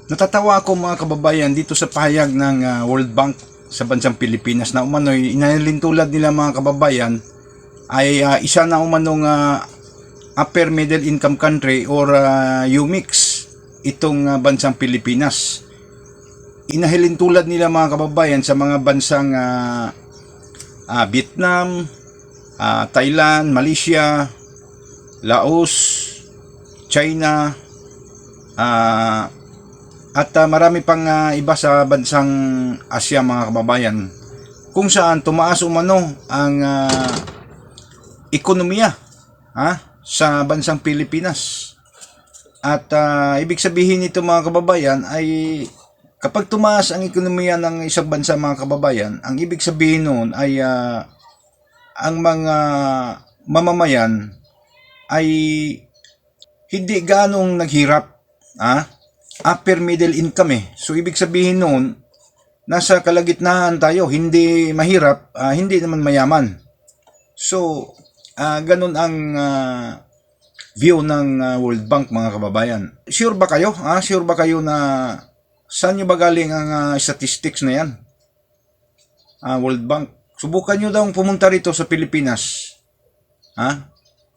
Natatawa ako mga kababayan dito sa pahayag ng World Bank sa bansang Pilipinas na umano'y inalintulad nila mga kababayan ay isa na umanong upper middle income country or UMIX itong bansang Pilipinas. Inahilintulad nila mga kababayan sa mga bansang Vietnam, Thailand, Malaysia, Laos, China, at marami pang iba sa bansang Asya mga kababayan, kung saan tumaas umano ang ekonomiya sa bansang Pilipinas. At ibig sabihin nito mga kababayan ay kapag tumaas ang ekonomiya ng isang bansa mga kababayan, ang ibig sabihin noon ay ang mga mamamayan ay hindi ganong naghirap, upper middle income So ibig sabihin noon, nasa kalagitnaan tayo, hindi mahirap, hindi naman mayaman. So ganun ang view ng World Bank mga kababayan. Sure ba kayo? Sure ba kayo na saan nyo ba galing ang statistics na yan? World Bank. Subukan nyo daw pumunta rito sa Pilipinas.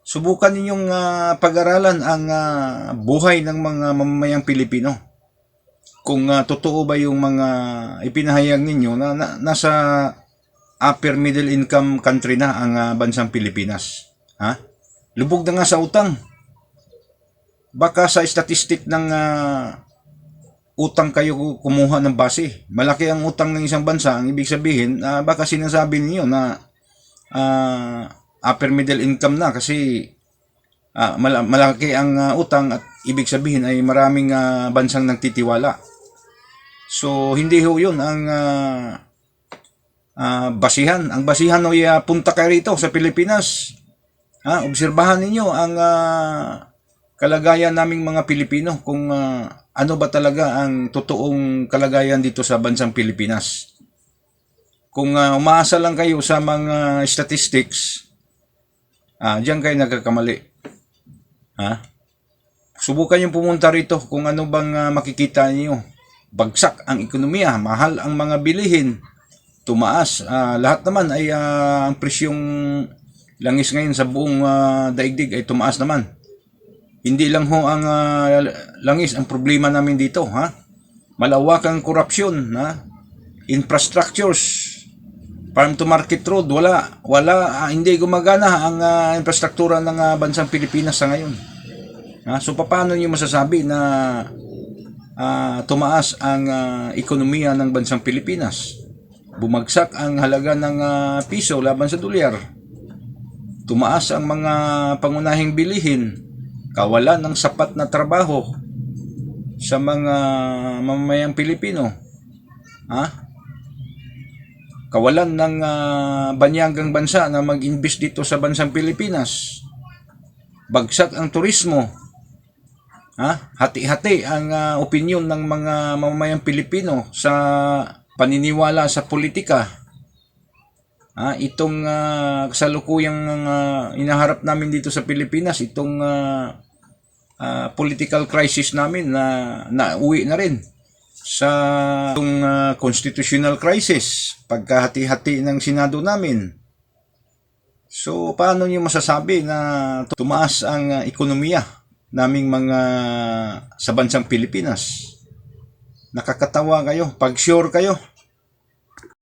Subukan ninyong pag-aralan ang buhay ng mga mamamayang Pilipino. Kung totoo ba yung mga ipinahayag ninyo na nasa upper middle income country na ang bansang Pilipinas. Lubog na nga sa utang. Baka sa statistic ng utang kayo kumuha ng base. Malaki ang utang ng isang bansa. Ang ibig sabihin, baka sinasabi niyo na upper middle income na kasi malaki ang utang at ibig sabihin ay maraming bansang nagtitiwala. So hindi ho yun ang basihan. Ang basihan ay punta kayo rito sa Pilipinas. Obserbahan ninyo ang kalagayan naming mga Pilipino kung ano ba talaga ang totoong kalagayan dito sa bansang Pilipinas. Kung umaasa lang kayo sa mga statistics, diyan kayo nagkakamali. Subukan yung pumunta rito kung ano bang makikita niyo. Bagsak ang ekonomiya, mahal ang mga bilihin, tumaas. Lahat naman ay ang presyong langis ngayon sa buong daigdig ay tumaas naman. Hindi lang ho ang langis ang problema namin dito. Malawak ang korupsyon, infrastructures, farm to market road, wala hindi gumagana ang infrastruktura ng bansang Pilipinas sa ngayon. So paano niyo masasabi na tumaas ang ekonomiya ng bansang Pilipinas? Bumagsak ang halaga ng piso laban sa dolyar. Tumaas ang mga pangunahing bilihin. Kawalan ng sapat na trabaho sa mga mamamayang Pilipino. Kawalan ng banyagang bansa na mag-invest dito sa bansang Pilipinas. Bagsak ang turismo. Hati-hati ang opinyon ng mga mamamayang Pilipino sa paniniwala sa politika. Itong kasalukuyang inaharap namin dito sa Pilipinas, itong political crisis namin na nauwi na rin sa itong constitutional crisis, pagkahati-hati ng Senado namin. So, paano niyo masasabi na tumaas ang ekonomiya naming mga sa bansang Pilipinas? Nakakatawa kayo. Pag sure kayo